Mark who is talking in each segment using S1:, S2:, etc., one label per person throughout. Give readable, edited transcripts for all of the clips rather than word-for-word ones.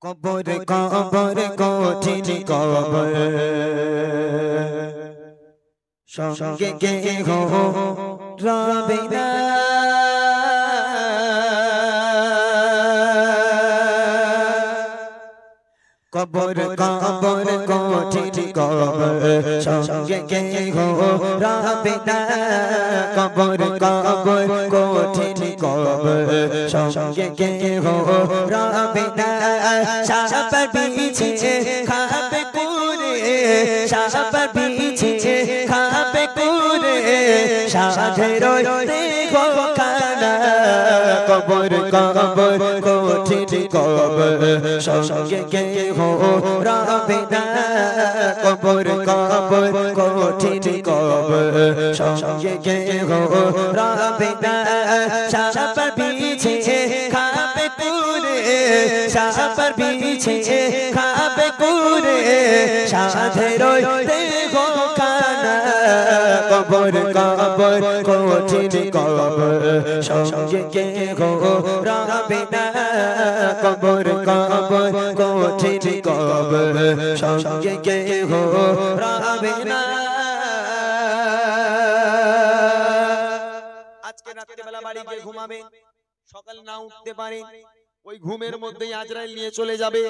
S1: কবর কবর কঠিন কবর সঙ্গে কেহ রবে না কবর কবর কঠিন কবর সঙ্গে কেহ রবে না কবর কবর কঠিন কবর সঙ্গে কেহ রবে না সাপের বিছে খাবে কুরে সাপের বিছে খাবে কুরে সাধের দেখো খানা কবর কবর কঠিন কবর সঙ্গে কেহ রবে না কবর কবর কঠিন কবর সঙ্গে কেহ রবে না সাপের বিছে খাবে কুরে সাপের বিছে খাবে কুরে সাধের দেখো খানা কবর কবর কঠিন কবর সঙ্গে কেহ রবে না কবর কবর কঠিন কবর সঙ্গে কেহ রবে না আজকে রাতে বেলা বাড়ি গিয়ে ঘুমাবেন সকাল না উঠতে পারেন ওই ঘুমের মধ্যেই আজরাইল নিয়ে চলে যাবে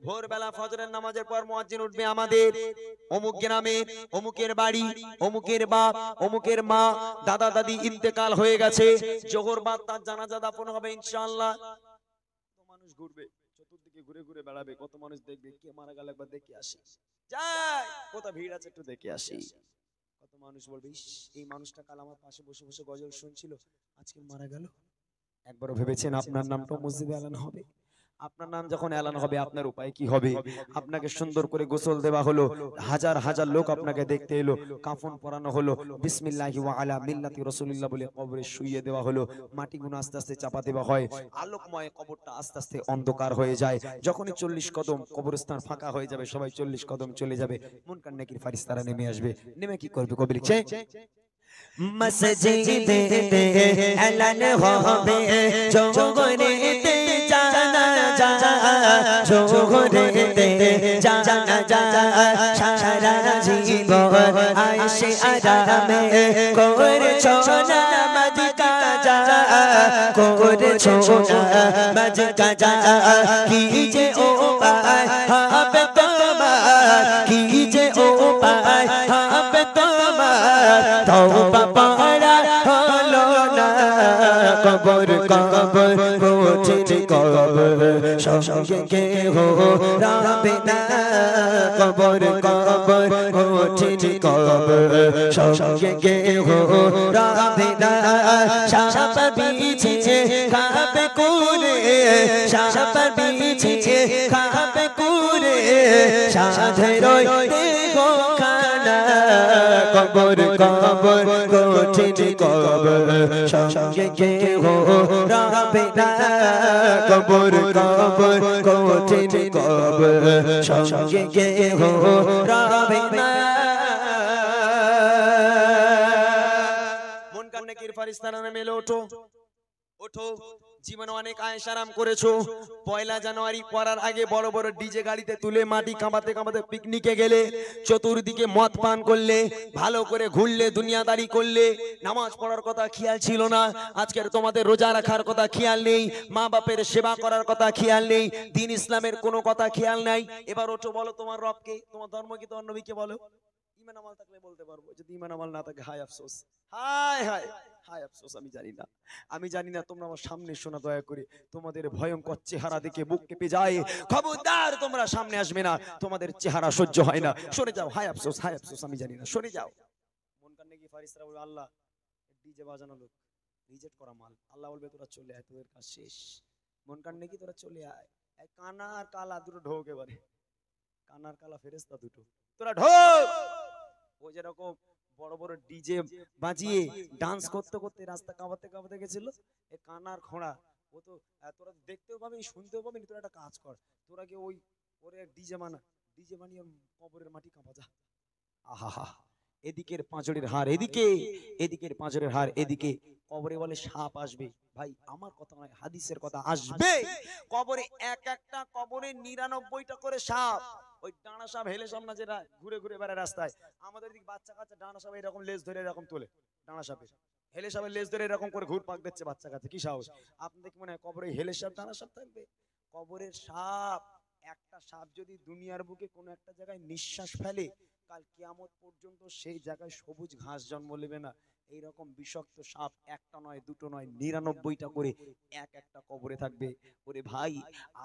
S1: ভোরবেলা ফজরের নামাজের পর মুয়াজ্জিন উঠবে আমাদের অমুক গ্রামে অমুকের বাড়ি অমুকের বাপ অমুকের মা দাদা দাদি ইন্তেকাল হয়ে গেছে জোহর বাদ তার জানাজা দাফন হবে ইনশাআল্লাহ কত মানুষ ঘুরবে চতুর্দিকে ঘুরে ঘুরে বেড়াবে কত মানুষ দেখবে কে মারা গেল একবার দেখে আসি যাই কত ভিড় আছে একটু দেখে আসি কত মানুষ বলবে এই মানুষটা কাল আমার পাশে বসে বসে গজল শুনছিল আজকে মারা গেল একবারও ভেবেছেন আপনার নামটা মসজিদে এলান হবে আপনার নাম যখন এলান হবে আপনার উপায় কি হবে আপনাকে সুন্দর করে গোসল দেওয়া হলো হাজার হাজার লোক আপনাকে দেখতে এলো কাফন পরানো হলো বিসমিল্লাহি ওয়া আলা মিল্লাতি রাসূলিল্লাহ বলে কবরে শুইয়ে দেওয়া হলো মাটিগুলো আস্তে আস্তে চাপা দেওয়া হয় আলোকময় কবরটা আস্তে আস্তে অন্ধকার হয়ে যায় যখনই 40 কদম কবরস্থান ফাঁকা হয়ে যাবে সবাই 40 কদম চলে যাবে মুনকার নেকির ফারিস্তারা নেমে আসবে নেমে কি করবে কবি লিখছে মসজিদে এলান হবে জোহরেতে জানাজা জোহরেতে জানাজা সারা জীবন আয়েশে আরামে করেছো নামাজ কাজা করেছো নামাজ কাজা কি যে উপায় হবে তোমার কি যে উপায় হবে তোমার তওবা পড়া হলো না কবর কবর কঠিন কবর সঙ্গে কেহ রবে না কবর কবর কঠিন কবর সঙ্গে কেহ রবে না সাপের বিছে খাবে কুরে সাপের বিছে খাবে কুরে সাধের দেখো খানা কবর কবর কঠিন কবর সঙ্গে কেহ রবে না কবর কবর কঠিন কবর সঙ্গে কেহ রবে না মুনকার নেকির ফারিস্তারা নেমে ওঠো ওঠো জীবনে অনেক আয়েশ আরাম করেছো পয়লা জানুয়ারি পড়ার আগে বড় বড় ডিজে গাড়িতে তুলে মাটি কামাতে কামাতে পিকনিকে গেলে চতুর্দিকে মদ পান করলে ভালো করে ঘুরলে দুনিয়াদারি করলে নামাজ পড়ার কথা খেয়াল ছিল না আজকের তোমাদের রোজা রাখার কথা খেয়াল নেই মা বাপের সেবা করার কথা খেয়াল নেই দ্বীন ইসলামের কোনো কথা খেয়াল নাই এবার ওঠো বলো তোমার রবকে তোমার ধর্ম কি তোমার নবীকে বলো ঈমান আমল থাকলে বলতে পারবো যদি ঈমান আমল না থাকে হায় আফসোস হায় হায় হায় আফসোস আমি জানি না তোমরা আমার সামনে শোনা দয়া করে তোমাদের ভয়ঙ্কর চেহারা দেখে বুক কেঁপে যায় খবরদার তোমরা সামনে আসবে না তোমাদের চেহারা সহ্য হয় না সরে যাও হায় আফসোস আমি জানি না সরে যাও মুনকার নেকি ফারিস্তারা বলবে আল্লাহ ডিজে বাজানো লোক রিজেক্ট করা মাল আল্লাহ বলবে তোরা চলে আয় তোদের কাজ শেষ মুনকার নেকি তোরা চলে আয় এই কানা আর কালা দুটো ঢোক এবারে কানার কালা ফেরেশতা দুটো তোরা ঢোক ও যেরকম বড় বড় ডিজে বাজিয়ে ডান্স করতে করতে রাস্তা কাঁপাতে কাঁপাতে গেছিল এ কানার খোঁড়া ও তো তোরা দেখতেও পাবি শুনতেও পাবি তোরা একটা কাজ কর তোরা কি ওই ওরে ডিজে বানিয়ে কবরের মাটি কাঁপা যা আহা এদিকের পাঁজরের হাড় এদিকে, এদিকের পাঁজরের হাড় এদিকে। কবরে বলে সাপ আসবে। ভাই আমার কথা নয়, হাদিসের কথা, আসবে কবরে। এক একটা কবরে 99টা করে সাপ। ওই ডানা সাপ, হেলে সাপ না, যেটা ঘুরে ঘুরে বেড়ায় রাস্তায়। আমাদের দিক বাচ্চা কাচ্চা ডানা সাপ এরকম লেজ ধরে এরকম তোলে। ডানা সাপের, হেলে সাপের লেজ ধরে এরকম করে ঘুর পাক দিচ্ছে বাচ্চা কাচ্চা, কি সাহস! আপনাদের কি মনে হয় কবরে হেলে সাপ ডানা সাপ থাকবে? কবরের সাপ, একটা সাপ যদি দুনিয়ার বুকে কোনো একটা জায়গায় নিঃশ্বাস ফেলে, কাল কিয়ামত পর্যন্ত সেই জায়গায় সবুজ ঘাস জন্ম নেবে না। এইরকম বিষাক্ত সাপ একটা নয়, দুটো নয়, 99টা করে এক একটা কবরে থাকবে। ওরে ভাই,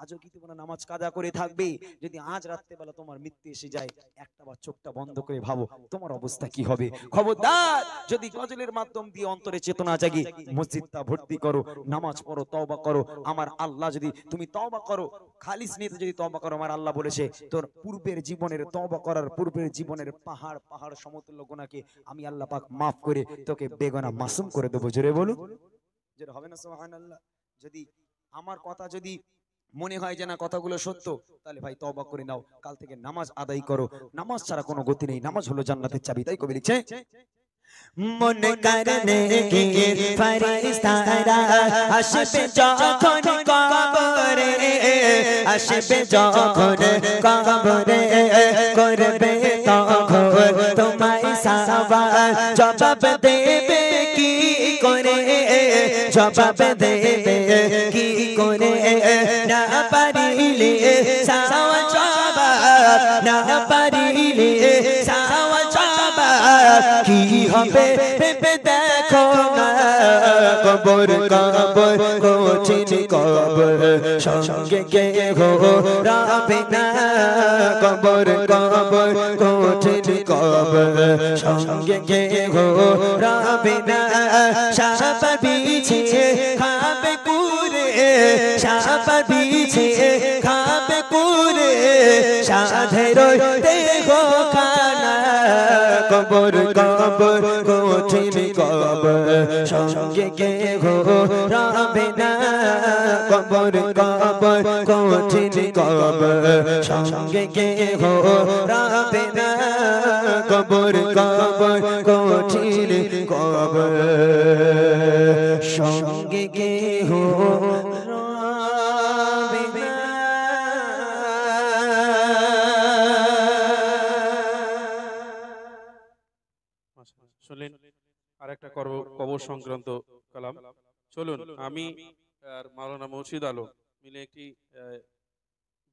S1: আজও কি তোমরা নামাজ কাজা করে থাকবে? যদি আজ রাত্রেবেলা তোমার মৃত্যু এসে যায়, একটা বার চোখটা বন্ধ করে ভাবো তোমার অবস্থা কি হবে। খবরদার, যদি গজলের মাধ্যম দিয়ে অন্তরে চেতনা জাগে, মসজিদটা ভর্তি করো, নামাজ পড়ো, তওবা করো। আমার আল্লাহ, যদি তুমি তওবা করো, খালিস নিয়তে যদি তওবা করো, আমার আল্লাহ বলেছে তোর পূর্বের জীবনের, তওবা করার পূর্বের জীবনের পাহাড় পাহাড় সমতুল্য গুনাহকে আমি আল্লাহ পাক মাফ করে তোকে বেগুনাহ মাসুম করে দেবো। জোরে বলো, জোরে হবে না সুবহানাল্লাহ? যদি আমার কথা যদি মনে হয় যে না কথাগুলো সত্য, তাহলে ভাই তওবা করে নাও, কাল থেকে নামাজ আদায় করো। নামাজ ছাড়া কোনো গতি নেই, নামাজ হলো জান্নাতের চাবি। তাই কবি লিখছে,
S2: মন করনে কি ফেরেশতারা আসবে যখন কবরে, আসবে যখন কবরে, করবে তখন তোমায় সওয়াল, জবাব দেবে কি করে, জবাব দেবে কি করে, না পারিলে সওয়াল জবাব, না পারিলে সওয়াল জবাব কি হবে ভেবে দেখো না। কবর কবর কঠিন কবর, সঙ্গে কেহ রবে না। কবর কবর কঠিন কবর, সঙ্গে কেহ রবে না। সাপ বিছে খাবে কুরে, সাপ বিছে খাবে কুরে, সাধের দেহ খানা। কবর কবর কঠিন কবর, সঙ্গে কেহ রবে না। কবর কবর কঠিন কবর, সঙ্গে কেহ রবে না। কবর কবর কঠিন কবর, সঙ্গে কেহ রবে না।
S3: শুনলেন আর একটা কবর সংক্রান্ত কালাম। চলুন আমি আর মাওলানা মুর্শিদ আলম মিলে একটি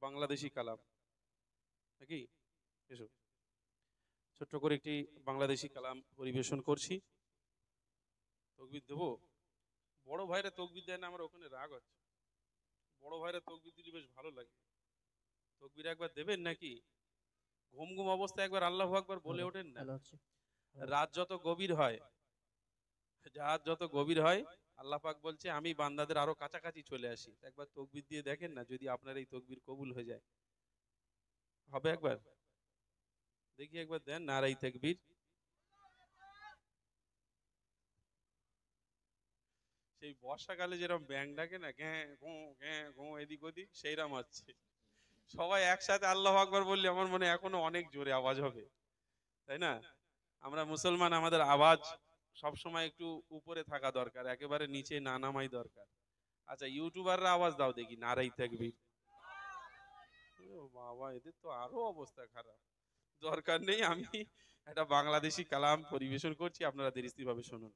S3: বাংলাদেশি কালাম, নাকি এসো, ছোট্ট করে একটি বাংলাদেশি কালাম পরিবেশন করছি। তকবির দেবো? বড় ভাইরা তকবির দেয় না, আমার ওখানে রাগ হচ্ছে। বড় ভাইরা তকবির দিলে বেশ ভালো লাগে। তকবির একবার দেবেন নাকি? ঘুম ঘুম অবস্থায় একবার আল্লাহু আকবার বলে ওঠেন না। রাত যত গভীর হয়, রাত যত গভীর হয়, আল্লাহ পাক বলছে আমি বান্দাদের আরো কাছাকাছি চলে আসি। একবার তকবির দিয়ে দেখেন না, যদি আপনার এই তকবির কবুল হয়ে যায়। হবে একবার দেখি, একবার দেন নারাই তাকবীর। সেই বর্ষাকালে যেরকম ব্যাং ডাকে না, গ্যাঁ ঘো এদিক ওদিক, সেইরকম হচ্ছে। সবাই একসাথে আল্লাহু আকবার বললে আমার মনে এখনো অনেক জোরে আওয়াজ হবে, তাই না? আমরা মুসলমান, আমাদের আওয়াজ সবসময় একটু উপরে থাকা দরকার, একেবারে নিচে না নামাই দরকার। আচ্ছা ইউটিউবাররা আওয়াজ দাও দেখি নারাই তাকবীর। বাবা, এদের তো আরো অবস্থা খারাপ। দরকার নেই, আমি একটা বাংলাদেশি কালাম পরিবেশন করছি, আপনারা ধীরস্থির ভাবে শুনুন।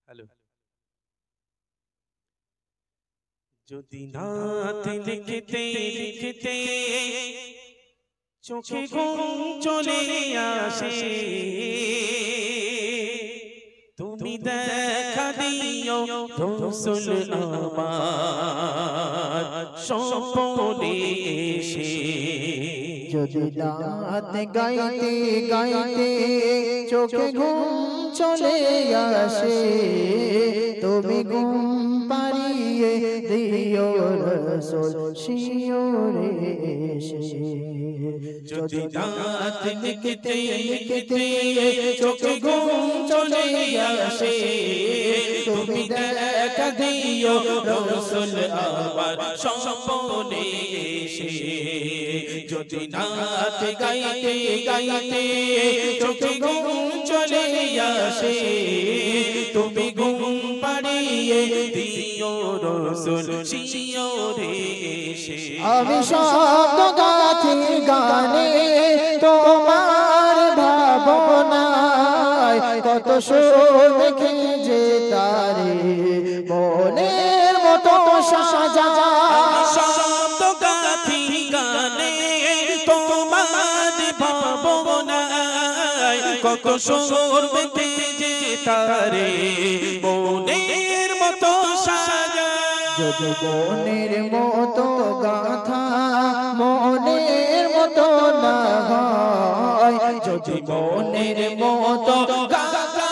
S3: হ্যালো। যদি নাত লিখতে লিখতে চোখে ঘুম চলে আসে, তুমি দেখা দিও রাসূল আমার স্বপ্নে এসে।
S2: যদি রাত গাইতে গাইতে চোখে ঘুম চলে আসে, তুমি ঘুম পাড়িয়ে দিও রাসূল শিওরে এসে।
S3: যদি রাত লিখতে লিখতে চোখে ঘুম চলে আসে, তুমি দেখা দিও রাসূল আমার স্বপ্নে এসে।
S4: যদি নাচ গাইতে গাইতে চোখে ঘুম চলে আসে তুমি ঘুম পাড়িয়ে দিও রসুল শিওরে এসে
S2: আমি শব্দ গাথি গানে তোমার ভাবনায় কত সুর দেখে যে তারে মনের মতো সাজা
S4: শব্দ গাথি গানে তোমার ভাবনায় কত সুর দেখে যে তারে মনের মতো সাজা
S2: যদি মনের মতো গাথা মনের মতো না হয় যদি মনের মতো গাথা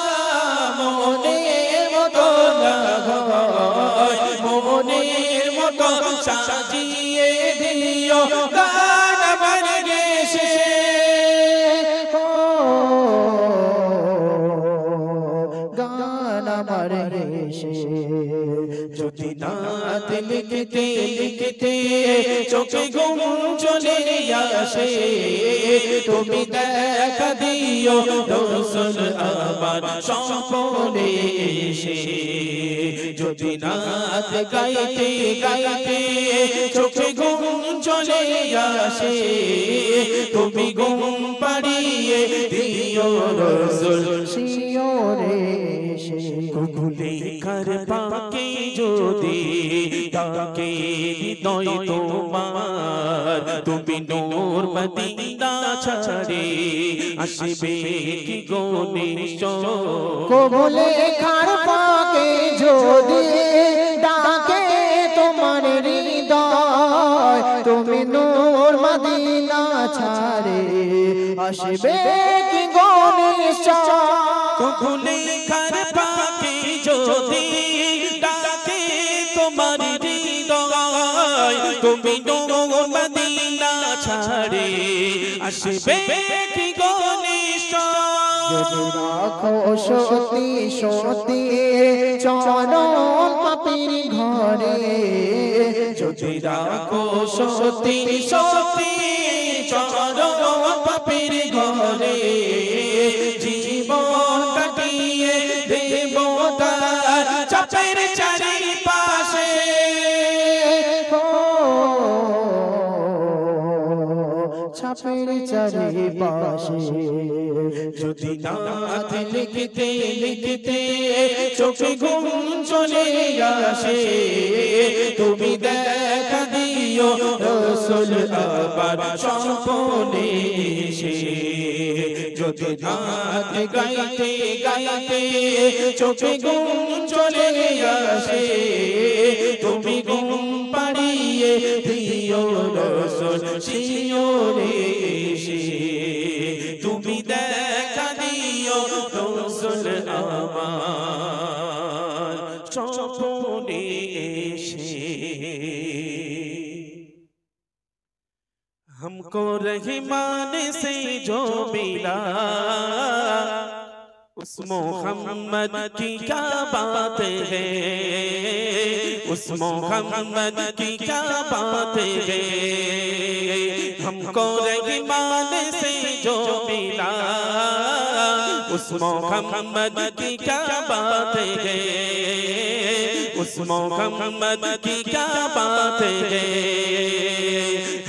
S2: মনের মতো না হয়
S4: মনের মতো সাজিয়ে দিও গান আমার দেশে
S2: গান আমার দেশে
S4: যদি নাত লিখতে লিখতে চোখে ঘুম চলে আসে তুমি দেখা দিও রসুল আমার স্বপ্নে এসে যদি নাত গাইতে গাইতে চোখে ঘুম চলে আসে তুমি ঘুম পাড়িয়ে দিও রসুল
S2: শিওরে
S4: কুকুলে কার পাকে যদি ডাকে হৃদয় তোমার তুমি নূর মদিনা ছাড়ে আসবে কি গণেশ
S2: কবুলে খার পাকে যদি ডাকে তোমার হৃদয় তুমি নূর মদিনা ছাড়ে আসবে কি গণেশ
S4: কুকুলে কার পাকে যদি ডাকে তোমার হৃদয় তুমি নূর মদিনা ছাড়ে আসবে কি গণেশ
S2: যদি রাখো সতী সতী চরণ পাপির ঘরে
S4: যদি রাখো সতী সতী চরণ পাপির ঘরে জীবন কাটিয়ে দেব তার চাপের চারিপাশে
S2: ছাপের চারিপাশে
S4: যদি নাত লিখতে লিখতে চোখে ঘুম চলে আসে তুমি দেখা দিও রসুল আবার স্বপ্নে এসে যদি নাত গাইতে গাইতে চোখে ঘুম চলে আসে তুমি ঘুম পাড়িয়ে দিও রসুল শিওরে এসে তুমি দেখা দিও রসুল আমার স্বপ্নে এসে हमको रहमान से जो मिला उस मोहम्मद की क्या बात है उस मोहम्मद की क्या बात है हमको रहमान से जो मिला उस मोहम्मद की क्या बात है उस मोहम्मद की क्या बात है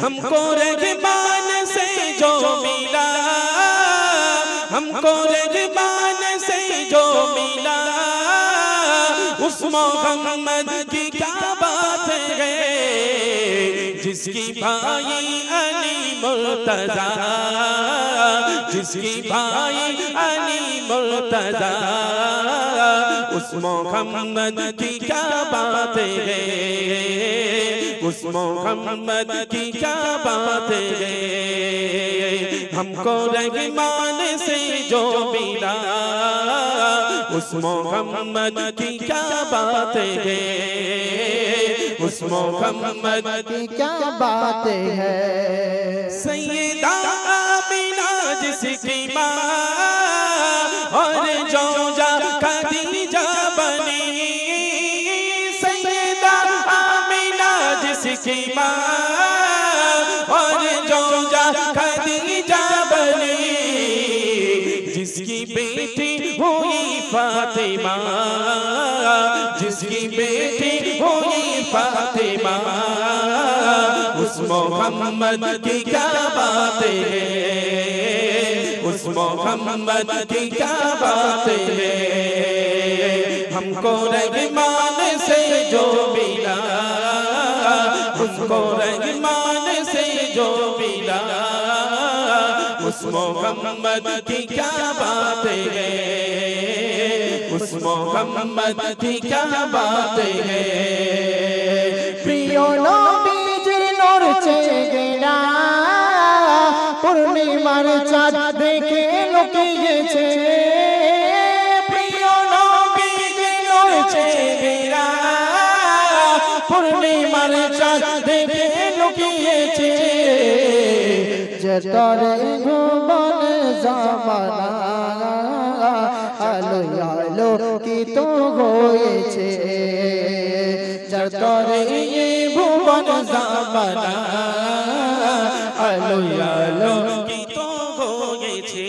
S4: हमको रहमान से जो मिला हमको रहमान से जो मिला उस मोहम्मद की क्या बात है जिसकी भाई अली मुर्तजा जिसकी भाई अली मुर्तजा उस मोहम्मद की क्या बात है उस मोहम्मद की क्या बात है हमको रहमान से जो मिला उस मोहम्मद की क्या बात है उस मोहम्मद
S2: की क्या बात है
S4: सैयदा आमिना जिसकी माँ और जोजा खदीजा बनी सैयदा आमिना जिसकी माँ और जो फातिमा जिसकी बेटी हुई फातिमा उस मोहम्मद की क्या बातें हैं उस मोहम्मद की क्या बातें हैं हमको रहमान से जो मिला हमको रहमान से जो मिला उस मोहम्मद की क्या बातें हैं उस मोहम्मद की क्या बातें हैं
S2: প্রিয় নবীজির নূর চেয়ে গেলা পূর্ণিমার চাঁদ দেখে লুকিয়েছে
S4: প্রিয় নবীজির নূর চেয়ে গেলা পূর্ণিমার চাঁদ দেখে লুকিয়েছে
S2: জতরে ভুবন জামানা আলো আলো কি তো হয়েছে
S4: জতরে ভুবন জামানা আলো আলো কি তো হয়েছে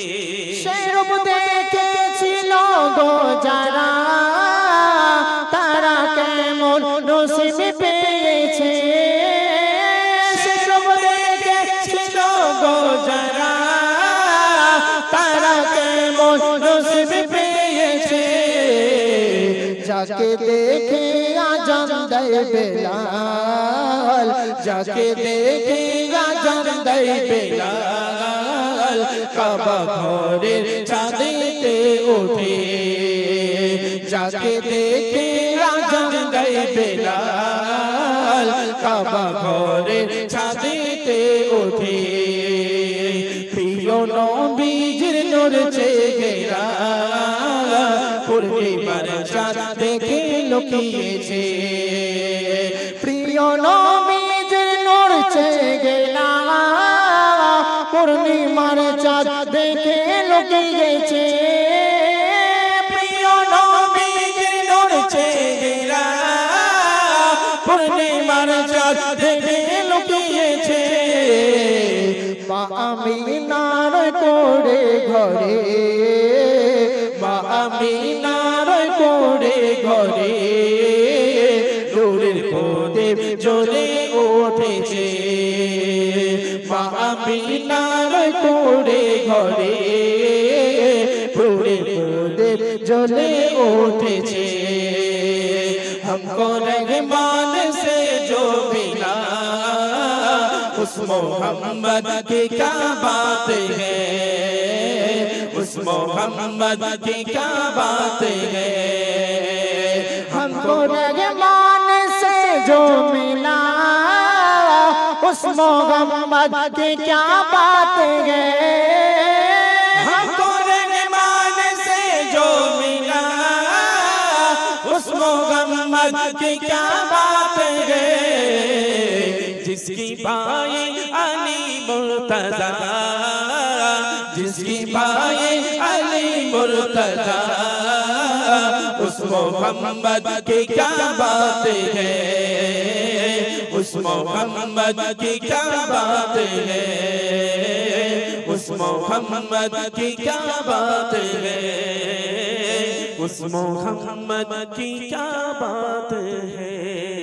S2: সেই রূপ দেখেছিল গো যারা তারা কেমন নসিব পেয়েছে
S4: সেই রূপ দেখেছিল গো যারা তারা কেমন নসিব পেয়েছে
S2: যাকে দেখে আজান দেয় বেলাল
S4: যাকে দেখে আজান দেয় বেলাল কাবা ঘরের চাঁদেতে ওঠে যাকে দেখে আজান দেয় বেলাল কাবা ঘরের চাঁদেতে ওঠে প্রিয় নবীজির নূর চেয়ে গেলা পূর্ণিমার চাঁদ দেখে লুকিয়েছে
S2: প্রিয় নবীজির নূর চেয়ে গেলা পূর্ণিমার চাঁদ দেখে লুকিয়েছে
S4: প্রিয় নবীজির নূর চেয়ে গেলা পূর্ণিমার চাঁদ দেখে লুকিয়েছে
S2: মা আমিনার কোড়ে ঘরে
S4: মা আমিনার কোড়ে ঘরে নূরের প্রদীপ জ্বলে উঠেছে মা আমিনার কোড়ে ঘরে নূরের প্রদীপ জ্বলে উঠেছে हमको रहमान से जो मिला उस मोहम्मद की क्या बात है उस मोहम्मद की क्या बात है
S2: हमको रहमान से जो मिला उस मोहम्मद की क्या बात है
S4: हमको रहमान से जो मिला उस मोहम्मद की क्या बात है जिसकी भाई अली मुर्तजा जिसकी भाई अली मुर्तजा उस मोहम्मद की क्या बात है उस मोहम्मद की क्या बात है उस मोहम्मद की क्या बात है उस मोहम्मद की क्या बात है।